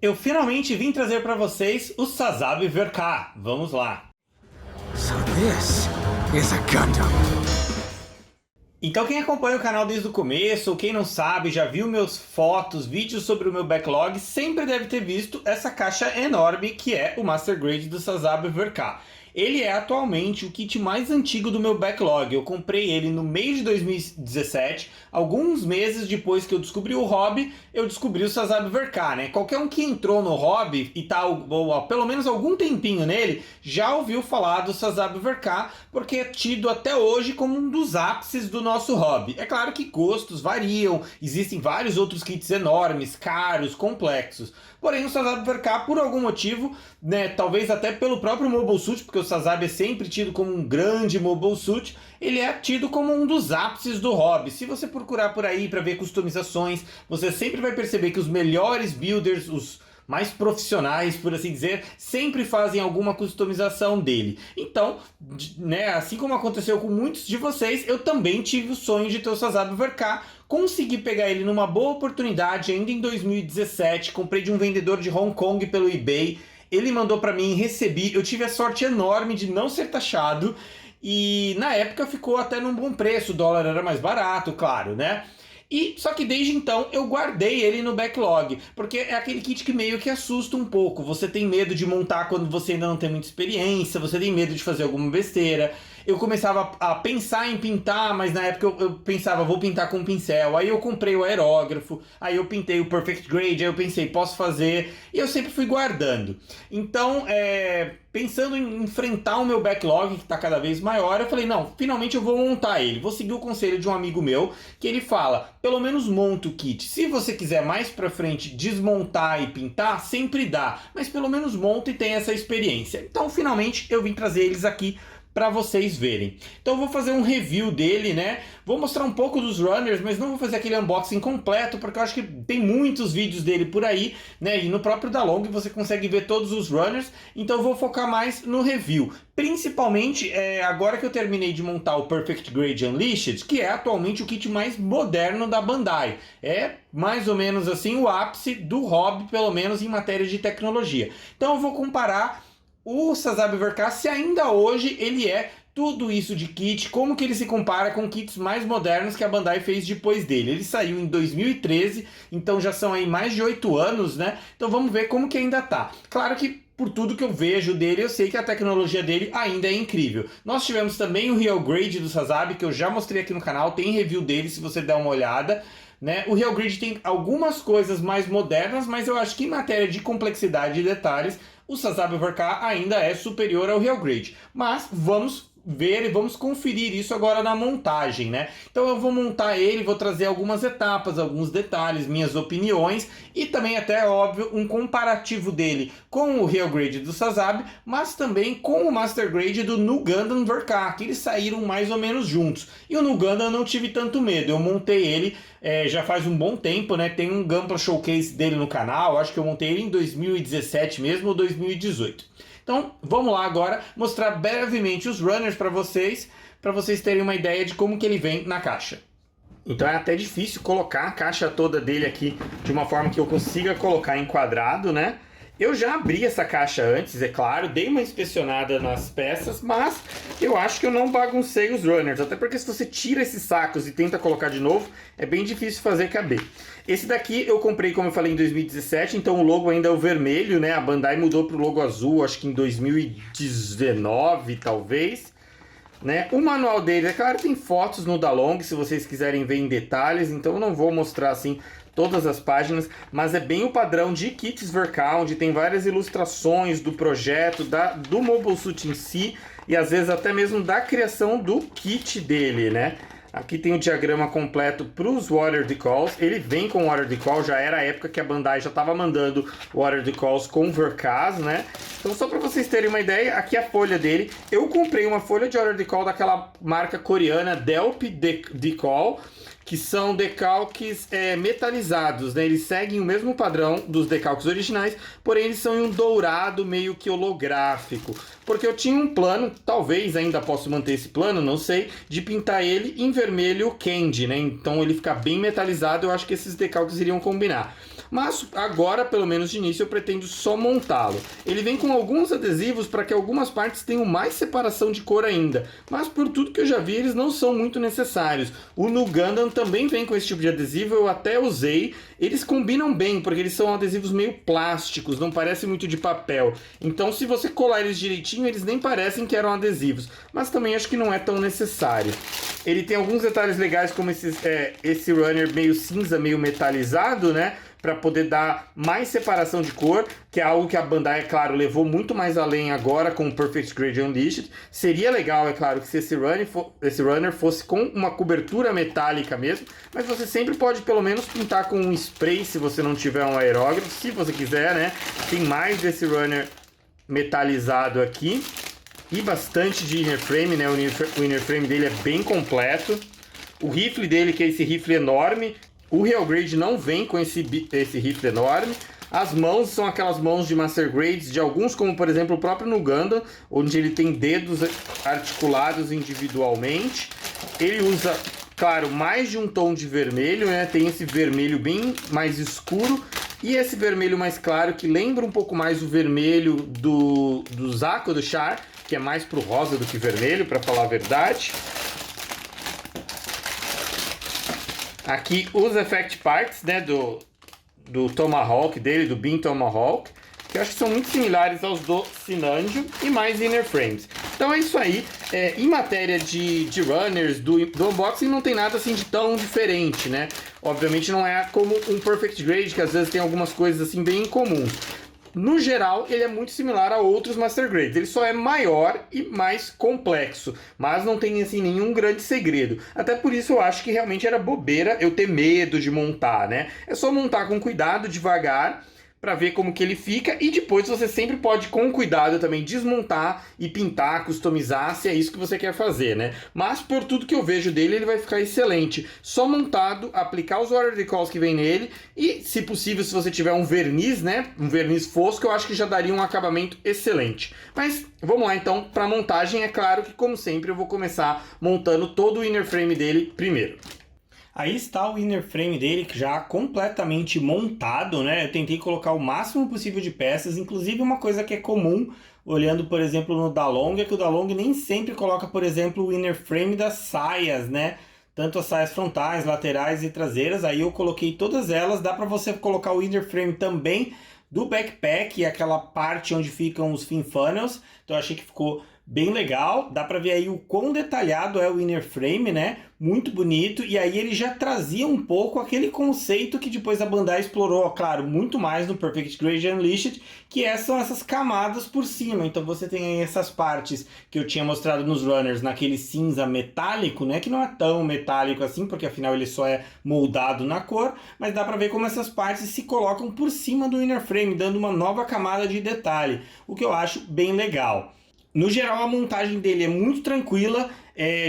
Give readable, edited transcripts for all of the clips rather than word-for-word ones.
Eu finalmente vim trazer para vocês o Sazabi Verka. Vamos lá. So this is a Gundam. Então quem acompanha o canal desde o começo, ou quem não sabe, já viu meus fotos, vídeos sobre o meu backlog, sempre deve ter visto essa caixa enorme que é o Master Grade do Sazabi Verka. Ele é atualmente o kit mais antigo do meu backlog. Eu comprei ele no meio de 2017, alguns meses depois que eu descobri o hobby, eu descobri o Sazabi Verka, né? Qualquer um que entrou no hobby e tá ou pelo menos algum tempinho nele, já ouviu falar do Sazabi Verka, porque é tido até hoje como um dos ápices do nosso hobby. É claro que gostos variam, existem vários outros kits enormes, caros, complexos. Porém, o Sazabi Verka, por algum motivo, né, talvez até pelo próprio Mobile Suit, porque o Sazabi é sempre tido como um grande Mobile Suit, ele é tido como um dos ápices do hobby. Se você procurar por aí para ver customizações, você sempre vai perceber que os melhores builders, os mais profissionais, por assim dizer, sempre fazem alguma customização dele. Então, né, assim como aconteceu com muitos de vocês, eu também tive o sonho de ter o Sazabi Verka. Consegui pegar ele numa boa oportunidade ainda em 2017, comprei de um vendedor de Hong Kong pelo eBay, ele mandou para mim, recebi, eu tive a sorte enorme de não ser taxado e na época ficou até num bom preço, o dólar era mais barato, claro, né? E só que desde então eu guardei ele no backlog, porque é aquele kit que meio que assusta um pouco. Você tem medo de montar quando você ainda não tem muita experiência, você tem medo de fazer alguma besteira. Eu começava a pensar em pintar, mas na época eu pensava, vou pintar com pincel. Aí eu comprei o aerógrafo, aí eu pintei o Perfect Grade, aí eu pensei, posso fazer. E eu sempre fui guardando. Então, pensando em enfrentar o meu backlog, que está cada vez maior, eu falei, não, finalmente eu vou montar ele. Vou seguir o conselho de um amigo meu, que ele fala, pelo menos monta o kit. Se você quiser mais pra frente desmontar e pintar, sempre dá. Mas pelo menos monta e tem essa experiência. Então, finalmente, eu vim trazer eles aqui para vocês verem. Então eu vou fazer um review dele, né? Vou mostrar um pouco dos runners, mas não vou fazer aquele unboxing completo, porque eu acho que tem muitos vídeos dele por aí, né? E no próprio Dalong você consegue ver todos os runners, então eu vou focar mais no review. Principalmente, agora que eu terminei de montar o Perfect Grade Unleashed, que é atualmente o kit mais moderno da Bandai. É mais ou menos assim o ápice do hobby, pelo menos em matéria de tecnologia. Então eu vou comparar o Sazabi Verka, se ainda hoje ele é tudo isso de kit, como que ele se compara com kits mais modernos que a Bandai fez depois dele. Ele saiu em 2013, então já são aí mais de 8 anos, né? Então vamos ver como que ainda tá. Claro que por tudo que eu vejo dele, eu sei que a tecnologia dele ainda é incrível. Nós tivemos também o Real Grade do Sazabi, que eu já mostrei aqui no canal, tem review dele se você der uma olhada. Né? O Real Grade tem algumas coisas mais modernas, mas eu acho que em matéria de complexidade e detalhes, o Sazabi Verka ainda é superior ao Real Grade. Mas vamos ver e vamos conferir isso agora na montagem, né? Então eu vou montar ele, vou trazer algumas etapas, alguns detalhes, minhas opiniões e também até, óbvio, um comparativo dele com o Real Grade do Sazabi, mas também com o Master Grade do Nu Gundam Verka, que eles saíram mais ou menos juntos. E o Nu Gundam eu não tive tanto medo, eu montei ele já faz um bom tempo, né? Tem um Gunpla Showcase dele no canal, acho que eu montei ele em 2017 mesmo ou 2018. Então vamos lá agora mostrar brevemente os runners para vocês terem uma ideia de como que ele vem na caixa. Então é até difícil colocar a caixa toda dele aqui de uma forma que eu consiga colocar enquadrado, né? Eu já abri essa caixa antes, é claro, dei uma inspecionada nas peças, mas eu acho que eu não baguncei os runners, até porque se você tira esses sacos e tenta colocar de novo, é bem difícil fazer caber. Esse daqui eu comprei, como eu falei, em 2017, então o logo ainda é o vermelho, né? A Bandai mudou para o logo azul, acho que em 2019, talvez. Né? O manual dele, é claro, tem fotos no Dalong, se vocês quiserem ver em detalhes, então eu não vou mostrar assim todas as páginas, mas é bem o padrão de kits Verka, onde tem várias ilustrações do projeto, do Mobile Suit em si, e às vezes até mesmo da criação do kit dele, né? Aqui tem o diagrama completo para os Water Decals. Ele vem com Water Decal, já era a época que a Bandai já estava mandando Water Decals com Verkas, né? Então só para vocês terem uma ideia, aqui a folha dele. Eu comprei uma folha de Water Decal daquela marca coreana Delp Decal, que são decalques metalizados, né? Eles seguem o mesmo padrão dos decalques originais, porém eles são em um dourado meio que holográfico. Porque eu tinha um plano, talvez ainda possa manter esse plano, não sei, de pintar ele em vermelho candy, né? Então ele fica bem metalizado, eu acho que esses decalques iriam combinar. mas agora, pelo menos de início, eu pretendo só montá-lo. Ele vem com alguns adesivos para que algumas partes tenham mais separação de cor ainda, mas por tudo que eu já vi, eles não são muito necessários. O No Gundam também vem com esse tipo de adesivo, eu até usei. Eles combinam bem, porque eles são adesivos meio plásticos, não parecem muito de papel. Então, se você colar eles direitinho, eles nem parecem que eram adesivos. Mas também acho que não é tão necessário. Ele tem alguns detalhes legais, como esse runner meio cinza, meio metalizado, né? Para poder dar mais separação de cor, que é algo que a Bandai, é claro, levou muito mais além agora com o Perfect Grade Unleashed. Seria legal, é claro, que se esse runner fosse com uma cobertura metálica mesmo, mas você sempre pode pelo menos pintar com um spray se você não tiver um aerógrafo, se você quiser, né? Tem mais desse runner metalizado aqui e bastante de inner frame, né? O inner frame dele é bem completo. O rifle dele, que é esse rifle enorme, o Real Grade não vem com esse rifle enorme. As mãos são aquelas mãos de Master Grades de alguns, como por exemplo o próprio No Gundam, onde ele tem dedos articulados individualmente. Ele usa, claro, mais de um tom de vermelho, né? Tem esse vermelho bem mais escuro e esse vermelho mais claro, que lembra um pouco mais o vermelho do Zaku, do Char, que é mais pro rosa do que vermelho, para falar a verdade. Aqui os Effect Parts, né, do Tomahawk dele, do Beam Tomahawk, que eu acho que são muito similares aos do Sinanjo, e mais Inner Frames. Então é isso aí. Em matéria de runners, do unboxing, não tem nada assim de tão diferente, né? Obviamente não é como um Perfect Grade, que às vezes tem algumas coisas assim bem incomuns. No geral, ele é muito similar a outros Master Grades. Ele só é maior e mais complexo, mas não tem assim nenhum grande segredo. Até por isso eu acho que realmente era bobeira eu ter medo de montar, né? É só montar com cuidado, devagar, para ver como que ele fica, e depois você sempre pode, com cuidado, também desmontar e pintar, customizar, se é isso que você quer fazer, né? Mas por tudo que eu vejo dele, ele vai ficar excelente. Só montado, aplicar os water decals que vem nele, e se possível, se você tiver um verniz, né? Um verniz fosco, eu acho que já daria um acabamento excelente. Mas vamos lá então para a montagem. É claro que, como sempre, eu vou começar montando todo o inner frame dele primeiro. Aí está o inner frame dele, que já completamente montado, né? Eu tentei colocar o máximo possível de peças, inclusive uma coisa que é comum, olhando, por exemplo, no Dalong, é que o Dalong nem sempre coloca, por exemplo, o inner frame das saias, né? Tanto as saias frontais, laterais e traseiras. Aí eu coloquei todas elas. Dá para você colocar o inner frame também do backpack, aquela parte onde ficam os fin funnels. Então eu achei que ficou bem legal. Dá para ver aí o quão detalhado é o inner frame, né? Muito bonito. E aí ele já trazia um pouco aquele conceito que depois a Bandai explorou, claro, muito mais no Perfect Grade Unleashed, que são essas camadas por cima. Então você tem aí essas partes que eu tinha mostrado nos runners, naquele cinza metálico, né? Que não é tão metálico assim, porque afinal ele só é moldado na cor. Mas dá para ver como essas partes se colocam por cima do inner frame, dando uma nova camada de detalhe, o que eu acho bem legal. No geral, a montagem dele é muito tranquila.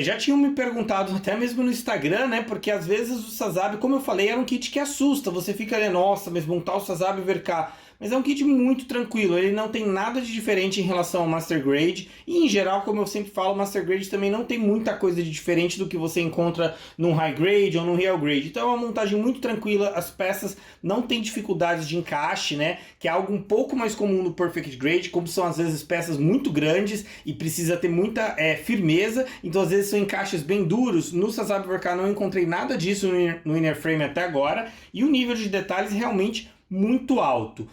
Já tinham me perguntado até mesmo no Instagram, né? Porque às vezes o Sazabi, como eu falei, era um kit que assusta. Você fica ali, nossa, mas montar o Sazabi VK. Mas é um kit muito tranquilo, ele não tem nada de diferente em relação ao Master Grade. E em geral, como eu sempre falo, o Master Grade também não tem muita coisa de diferente do que você encontra num High Grade ou num Real Grade. Então é uma montagem muito tranquila, as peças não tem dificuldades de encaixe, né? Que é algo um pouco mais comum no Perfect Grade, como são às vezes peças muito grandes e precisa ter muita firmeza. Então às vezes são encaixes bem duros. No Sazabi VK não encontrei nada disso no inner frame até agora. E o nível de detalhes realmente muito alto.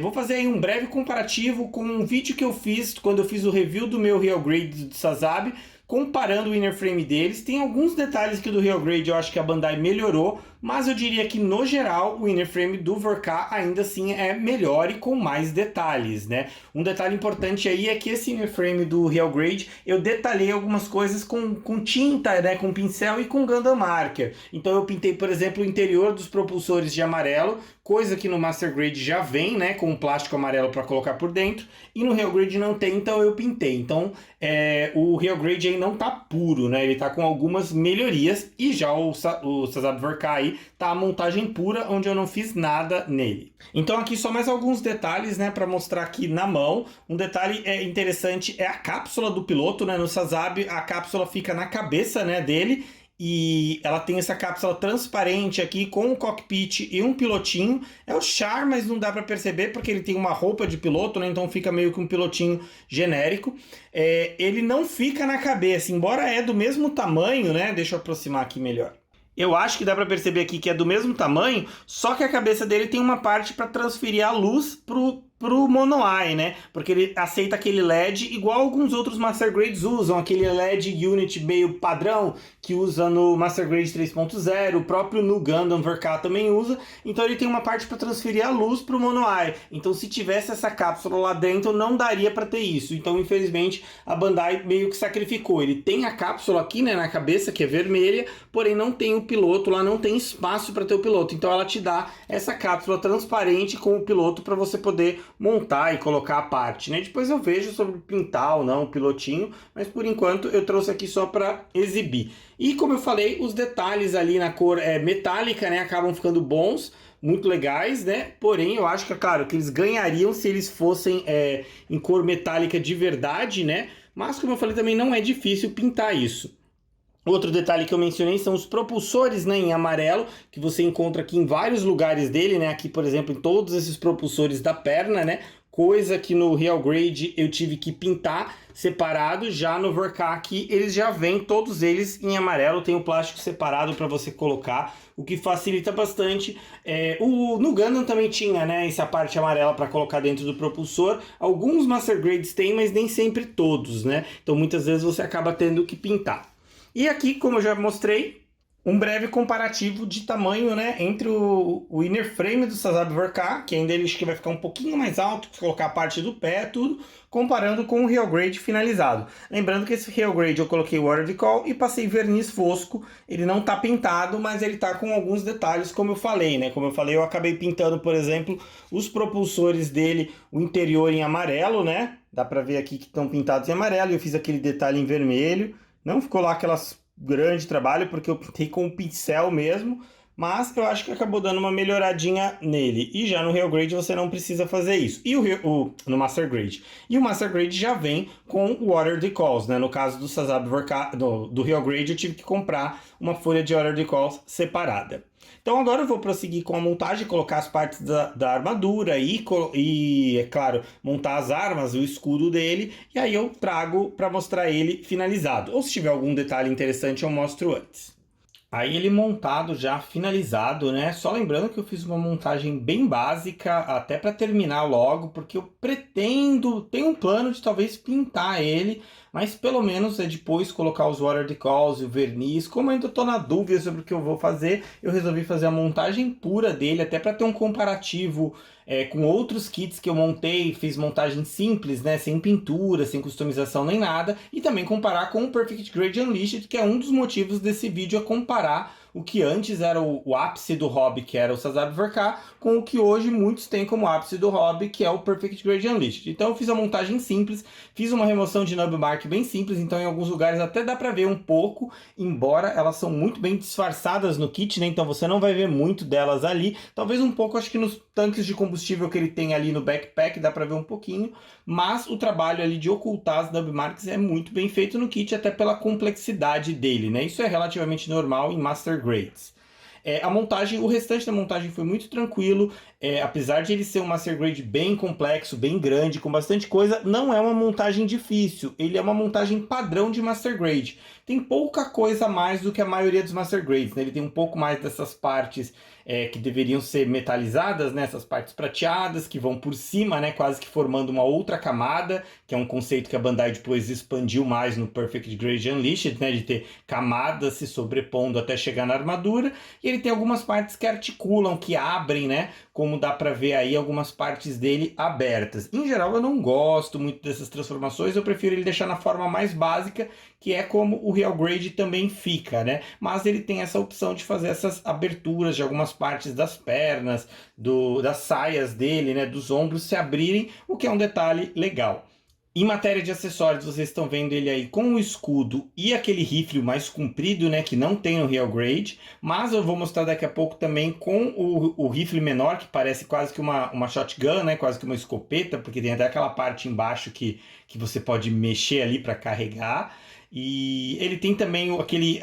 Vou fazer aí um breve comparativo com um vídeo que eu fiz quando eu fiz o review do meu Real Grade do Sazabi, comparando o inner frame deles. Tem alguns detalhes que do Real Grade eu acho que a Bandai melhorou, mas eu diria que no geral o inner frame do VK ainda assim é melhor e com mais detalhes, né? Um detalhe importante aí é que esse inner frame do Real Grade eu detalhei algumas coisas com tinta, né? Com pincel e com Gundam Marker. Então eu pintei, por exemplo, o interior dos propulsores de amarelo, coisa que no Master Grade já vem, né? Com um plástico amarelo para colocar por dentro, e no Real Grade não tem, então eu pintei. Então o Real Grade aí não tá puro, né? Ele tá com algumas melhorias, e já o Sazabi VK aí tá a montagem pura, onde eu não fiz nada nele. Então aqui só mais alguns detalhes, né, para mostrar aqui na mão. Um detalhe interessante é a cápsula do piloto, né? No Sazabi a cápsula fica na cabeça, né, dele, E ela tem essa cápsula transparente aqui com o cockpit e um pilotinho. É o Char, mas não dá para perceber porque ele tem uma roupa de piloto, né? Então fica meio que um pilotinho genérico. Ele não fica na cabeça, embora é do mesmo tamanho, né? Deixa eu aproximar aqui melhor. Eu acho que dá para perceber aqui que é do mesmo tamanho, só que a cabeça dele tem uma parte para transferir a luz pro mono-eye, né? Porque ele aceita aquele LED igual alguns outros Master Grades usam, aquele LED Unity meio padrão que usa no Master Grade 3.0, o próprio no Gundam VK também usa. Então ele tem uma parte para transferir a luz pro mono-eye. Então se tivesse essa cápsula lá dentro não daria para ter isso. Então infelizmente a Bandai meio que sacrificou. Ele tem a cápsula aqui, né, na cabeça que é vermelha, porém não tem o piloto lá, não tem espaço para ter o piloto. Então ela te dá essa cápsula transparente com o piloto para você poder montar e colocar a parte, né? Depois eu vejo sobre pintar ou não o pilotinho, mas por enquanto eu trouxe aqui só para exibir. E como eu falei, os detalhes ali na cor metálica, né, acabam ficando bons, muito legais, né? Porém, eu acho que, claro, que eles ganhariam se eles fossem em cor metálica de verdade, né? Mas como eu falei, também não é difícil pintar isso. Outro detalhe que eu mencionei são os propulsores, né, em amarelo, que você encontra aqui em vários lugares dele, né, aqui por exemplo em todos esses propulsores da perna, né, coisa que no Real Grade eu tive que pintar separado. Já no VK aqui eles já vêm todos eles em amarelo, tem o plástico separado para você colocar, o que facilita bastante. No Gundam também tinha, né, essa parte amarela para colocar dentro do propulsor. Alguns Master Grades tem, mas nem sempre todos, né, então muitas vezes você acaba tendo que pintar. E aqui, como eu já mostrei, um breve comparativo de tamanho, né, entre o inner frame do Sazabi VK, que ainda ele acho que vai ficar um pouquinho mais alto, colocar a parte do pé, tudo, comparando com o Real Grade finalizado. Lembrando que esse Real Grade eu coloquei Water Decal e passei verniz fosco. Ele não está pintado, mas ele está com alguns detalhes, como eu falei, né? Como eu falei, eu acabei pintando, por exemplo, os propulsores dele, o interior em amarelo, né? Dá para ver aqui que estão pintados em amarelo, e eu fiz aquele detalhe em vermelho. Não ficou lá aquelas grande trabalho, porque eu pintei com o pincel mesmo, mas eu acho que acabou dando uma melhoradinha nele. E já no Real Grade você não precisa fazer isso. E no Master Grade. E o Master Grade já vem com Water Decals, né? No caso do Sazabi VK, do Real Grade, eu tive que comprar uma folha de Water Decals separada. Então agora eu vou prosseguir com a montagem, colocar as partes da armadura e, é claro, montar as armas, o escudo dele, e aí eu trago para mostrar ele finalizado. Ou se tiver algum detalhe interessante eu mostro antes. Aí ele montado já finalizado, né? Só lembrando que eu fiz uma montagem bem básica, até para terminar logo, porque eu tenho um plano de talvez pintar ele, mas pelo menos depois colocar os water decals e o verniz. Como eu ainda estou na dúvida sobre o que eu vou fazer, eu resolvi fazer a montagem pura dele, até para ter um comparativo com outros kits que eu montei, fiz montagem simples, né, sem pintura, sem customização nem nada, e também comparar com o Perfect Grade Unleashed, que é um dos motivos desse vídeo, é comparar o que antes era o ápice do hobby, que era o Sazabi VK, com o que hoje muitos têm como ápice do hobby, que é o Perfect Grade Unleashed. Então eu fiz a montagem simples, fiz uma remoção de nub mark bem simples, então em alguns lugares até dá pra ver um pouco, embora elas são muito bem disfarçadas no kit, né? Então você não vai ver muito delas ali, talvez um pouco, acho que nos tanques de combustível que ele tem ali no backpack dá pra ver um pouquinho, mas o trabalho ali de ocultar as nub marks é muito bem feito no kit, até pela complexidade dele, né? Isso é relativamente normal em Master Grades. O restante da montagem foi muito tranquilo, apesar de ele ser um Master Grade bem complexo, bem grande, com bastante coisa, não é uma montagem difícil, ele é uma montagem padrão de Master Grade. Tem pouca coisa a mais do que a maioria dos Master Grades, né? Ele tem um pouco mais dessas partes que deveriam ser metalizadas, né? Essas partes prateadas que vão por cima, né? Quase que formando uma outra camada, que é um conceito que a Bandai depois expandiu mais no Perfect Grade Unleashed, né? De ter camadas se sobrepondo até chegar na armadura. E ele tem algumas partes que articulam, que abrem, né? Como dá pra ver aí algumas partes dele abertas. Em geral eu não gosto muito dessas transformações, eu prefiro ele deixar na forma mais básica, que é como o Real Grade também fica, né? Mas ele tem essa opção de fazer essas aberturas de algumas partes das pernas, das saias dele, né? Dos ombros se abrirem, o que é um detalhe legal. Em matéria de acessórios, vocês estão vendo ele aí com o escudo e aquele rifle mais comprido, né, que não tem no Real Grade, mas eu vou mostrar daqui a pouco também com o rifle menor, que parece quase que uma shotgun, né, quase que uma escopeta, porque tem até aquela parte embaixo que você pode mexer ali para carregar. E ele tem também aquele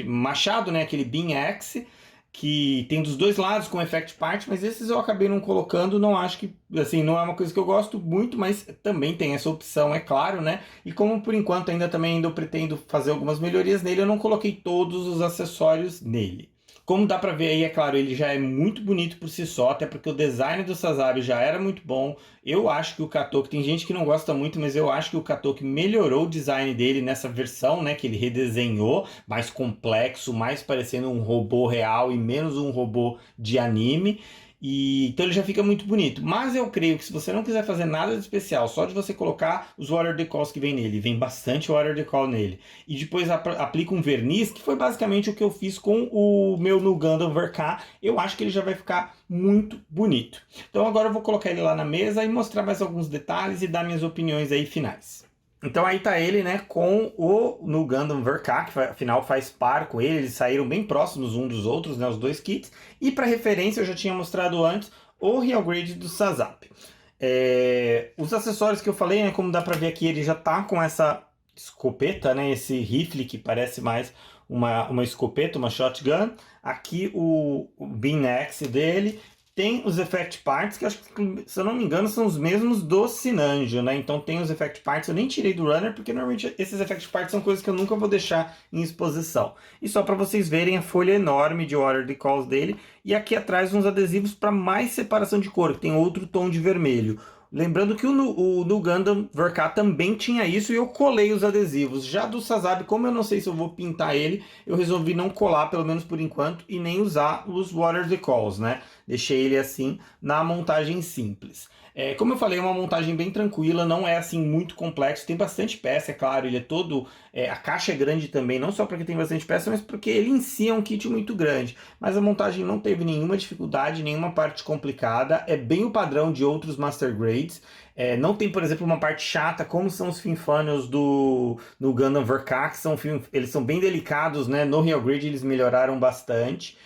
machado, né? Aquele Beam Axe, que tem dos dois lados com Effect Part, mas esses eu acabei não colocando, não acho que, assim, não é uma coisa que eu gosto muito, mas também tem essa opção, é claro, né? E como por enquanto ainda eu pretendo fazer algumas melhorias nele, eu não coloquei todos os acessórios nele. Como dá pra ver aí, é claro, ele já é muito bonito por si só, até porque o design do Sazabi já era muito bom. Eu acho que o Katoki, tem gente que não gosta muito, mas eu acho que o Katoki melhorou o design dele nessa versão, né, que ele redesenhou, mais complexo, mais parecendo um robô real e menos um robô de anime. Então ele já fica muito bonito. Mas eu creio que se você não quiser fazer nada de especial, só de você colocar os Water Decals que vem nele, vem bastante Water Decal nele, e depois aplica um verniz, que foi basicamente o que eu fiz com o meu no Gundam VK, eu acho que ele já vai ficar muito bonito. Então agora eu vou colocar ele lá na mesa e mostrar mais alguns detalhes e dar minhas opiniões aí finais. Então aí tá ele, né, com o no Gundam VK, que afinal faz par com ele, eles saíram bem próximos um dos outros, né, os dois kits. E para referência, eu já tinha mostrado antes o Real Grade do Sazabi. Os acessórios que eu falei, né, como dá pra ver aqui, ele já tá com essa escopeta, né, esse rifle que parece mais uma escopeta, uma shotgun. Aqui o Beam Axe dele. Tem os Effect Parts, que acho que, se eu não me engano, são os mesmos do Sinanjo, né? Então tem os Effect Parts, eu nem tirei do Runner, porque normalmente esses Effect Parts são coisas que eu nunca vou deixar em exposição. E só para vocês verem a folha enorme de Water Decals dele, e aqui atrás uns adesivos para mais separação de cor, que tem outro tom de vermelho. Lembrando que o no Gundam VK também tinha isso e eu colei os adesivos. Já do Sazabi, como eu não sei se eu vou pintar ele, eu resolvi não colar, pelo menos por enquanto, e nem usar os Water Decals, né? Deixei ele assim na montagem simples. Como eu falei, é uma montagem bem tranquila, não é assim muito complexo, tem bastante peça, é claro, ele é todo... a caixa é grande também, não só porque tem bastante peça, mas porque ele em si é um kit muito grande. Mas a montagem não teve nenhuma dificuldade, nenhuma parte complicada, é bem o padrão de outros Master Grades. Não tem, por exemplo, uma parte chata, como são os fin funnels no Gundam VK, que eles são bem delicados, né? No Real Grade eles melhoraram bastante.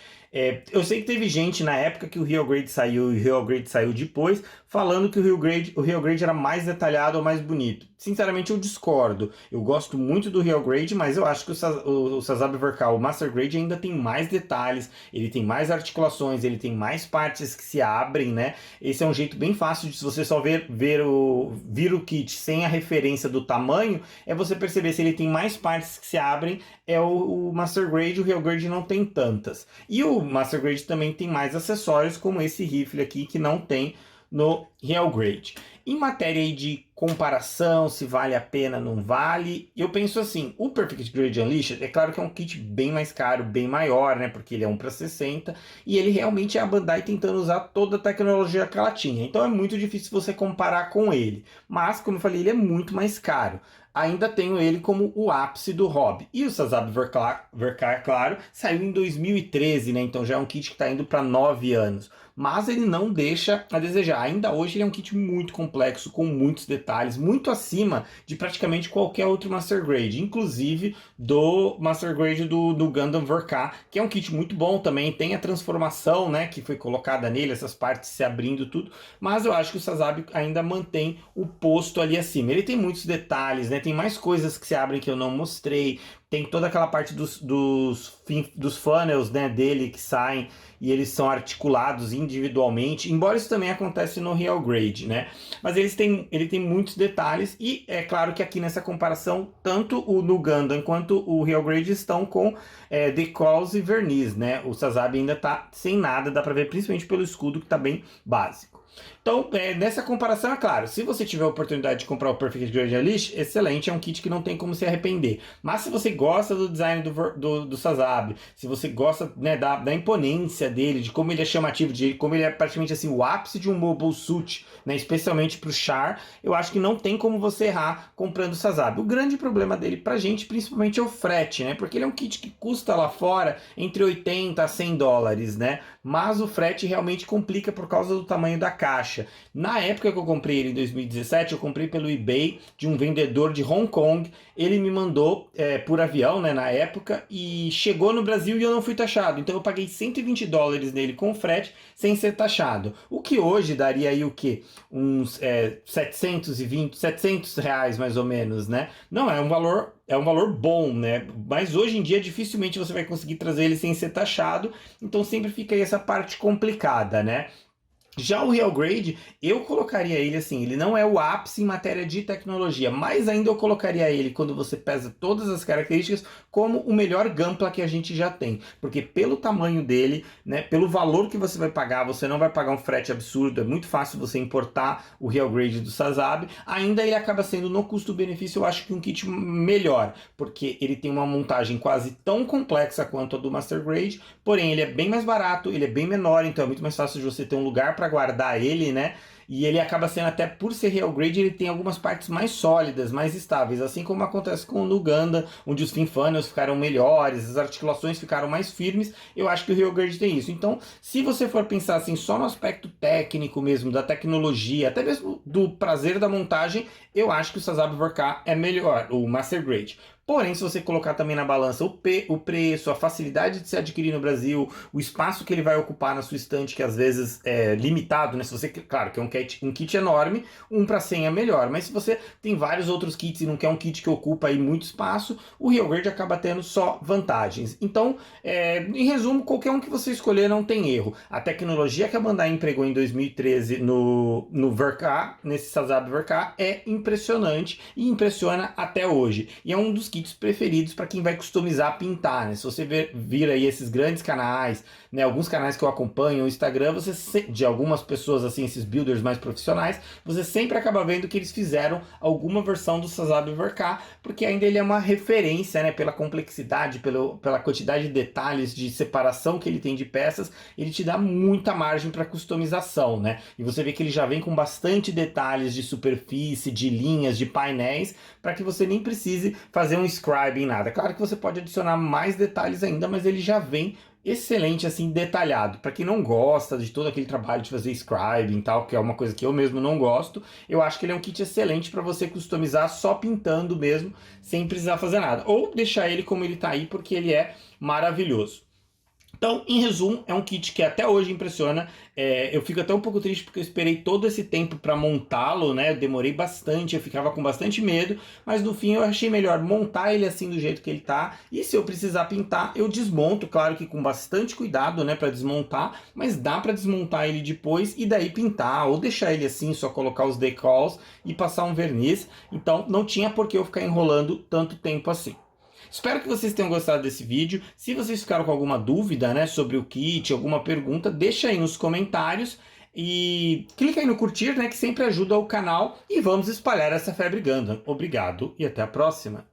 Eu sei que teve gente na época que o Real Grade saiu e o Real Grade saiu depois, falando que o Real Grade era mais detalhado ou mais bonito. Sinceramente, eu discordo. Eu gosto muito do Real Grade, mas eu acho que o Sazabi VK, o Master Grade, ainda tem mais detalhes, ele tem mais articulações, ele tem mais partes que se abrem, né? Esse é um jeito bem fácil de, se você só vir o kit sem a referência do tamanho, é você perceber se ele tem mais partes que se abrem, é o Master Grade, o Real Grade não tem tantas. E o Master Grade também tem mais acessórios, como esse rifle aqui, que não tem no Real Grade. Em matéria de comparação, se vale a pena, não vale, eu penso assim, o Perfect Grade Unleashed, é claro que é um kit bem mais caro, bem maior, né, porque ele é 1 para 60, e ele realmente é a Bandai tentando usar toda a tecnologia que ela tinha, então é muito difícil você comparar com ele, mas, como eu falei, ele é muito mais caro. Ainda tenho ele como o ápice do hobby. E o Sazabi VK, é claro, saiu em 2013, né? Então já é um kit que está indo para 9 anos. Mas ele não deixa a desejar. Ainda hoje ele é um kit muito complexo, com muitos detalhes, muito acima de praticamente qualquer outro Master Grade, inclusive do Master Grade do Gundam VK, que é um kit muito bom também. Tem a transformação, né, que foi colocada nele, essas partes se abrindo tudo. Mas eu acho que o Sazabi ainda mantém o posto ali acima. Ele tem muitos detalhes, né? Tem mais coisas que se abrem que eu não mostrei. Tem toda aquela parte dos funnels, né, dele que saem e eles são articulados individualmente, embora isso também acontece no Real Grade, né? Mas ele tem muitos detalhes e é claro que aqui nessa comparação, tanto o no Gundam quanto o Real Grade estão com decals e verniz, né? O Sazabi ainda tá sem nada, dá pra ver principalmente pelo escudo que tá bem básico. Então, nessa comparação, é claro, se você tiver a oportunidade de comprar o Perfect Grade Unleashed, excelente, é um kit que não tem como se arrepender. Mas se você gosta do design do Sazabi, se você gosta, né, da imponência dele, de como ele é chamativo, de como ele é praticamente assim, o ápice de um mobile suit, né, especialmente para o Char, eu acho que não tem como você errar comprando o Sazabi. O grande problema dele pra gente, principalmente, é o frete, né, porque ele é um kit que custa lá fora entre 80 a 100 dólares, né, mas o frete realmente complica por causa do tamanho da caixa. caixa. Na época que eu comprei ele em 2017, eu comprei pelo eBay de um vendedor de Hong Kong. Ele me mandou por avião, né, na época, e chegou no Brasil e eu não fui taxado. Então eu paguei $120 nele com frete sem ser taxado. O que hoje daria aí o quê? Uns 700 reais mais ou menos, né? Não, é um valor bom, né? Mas hoje em dia dificilmente você vai conseguir trazer ele sem ser taxado, então sempre fica aí essa parte complicada, né? Já o Real Grade, eu colocaria ele assim, ele não é o ápice em matéria de tecnologia, mas ainda eu colocaria ele, quando você pesa todas as características, como o melhor Gunpla que a gente já tem. Porque pelo tamanho dele, né, pelo valor que você vai pagar, você não vai pagar um frete absurdo, é muito fácil você importar o Real Grade do Sazabi, ainda ele acaba sendo, no custo-benefício, eu acho que um kit melhor, porque ele tem uma montagem quase tão complexa quanto a do Master Grade, porém ele é bem mais barato, ele é bem menor, então é muito mais fácil de você ter um lugar para guardar ele, né? E ele acaba sendo, até por ser Real Grade, ele tem algumas partes mais sólidas, mais estáveis, assim como acontece com o Nuganda, onde os fin funnels ficaram melhores, as articulações ficaram mais firmes. Eu acho que o Real Grade tem isso. Então, se você for pensar assim só no aspecto técnico mesmo, da tecnologia, até mesmo do prazer da montagem, eu acho que o Sazabi Vorkar é melhor, o Master Grade. Porém, se você colocar também na balança o preço, a facilidade de se adquirir no Brasil, o espaço que ele vai ocupar na sua estante, que às vezes é limitado, né? Se você, claro, que é um kit enorme, 1 para 100 é melhor. Mas se você tem vários outros kits e não quer um kit que ocupa aí muito espaço, o Real Grade acaba tendo só vantagens. Então, em resumo, qualquer um que você escolher não tem erro. A tecnologia que a Bandai empregou em 2013 no Vorkar, nesse Sazabi Vorkar, é impressionante e impressiona até hoje. E é um dos kits preferidos para quem vai customizar, pintar, né? Se você vir aí esses grandes canais, né, alguns canais que eu acompanho no Instagram, de algumas pessoas assim, esses builders mais profissionais, você sempre acaba vendo que eles fizeram alguma versão do Sazabi Vorkar, porque ainda ele é uma referência, né, pela complexidade, pela quantidade de detalhes, de separação que ele tem de peças, ele te dá muita margem para customização, né? E você vê que ele já vem com bastante detalhes de superfície, de linhas, de painéis, para que você nem precise fazer um scribe em nada. Claro que você pode adicionar mais detalhes ainda, mas ele já vem excelente, assim, detalhado. Para quem não gosta de todo aquele trabalho de fazer scribing e tal, que é uma coisa que eu mesmo não gosto, eu acho que ele é um kit excelente para você customizar só pintando mesmo, sem precisar fazer nada. Ou deixar ele como ele tá aí, porque ele é maravilhoso. Então, em resumo, é um kit que até hoje impressiona. Eu fico até um pouco triste porque eu esperei todo esse tempo para montá-lo, né? Eu demorei bastante, eu ficava com bastante medo, mas no fim eu achei melhor montar ele assim do jeito que ele tá. E se eu precisar pintar, eu desmonto, claro que com bastante cuidado, né, para desmontar, mas dá para desmontar ele depois e daí pintar, ou deixar ele assim, só colocar os decals e passar um verniz. Então, não tinha por que eu ficar enrolando tanto tempo assim. Espero que vocês tenham gostado desse vídeo. Se vocês ficaram com alguma dúvida, né, sobre o kit, alguma pergunta, deixa aí nos comentários e clica aí no curtir, né, que sempre ajuda o canal, e vamos espalhar essa febre Gundam. Obrigado e até a próxima!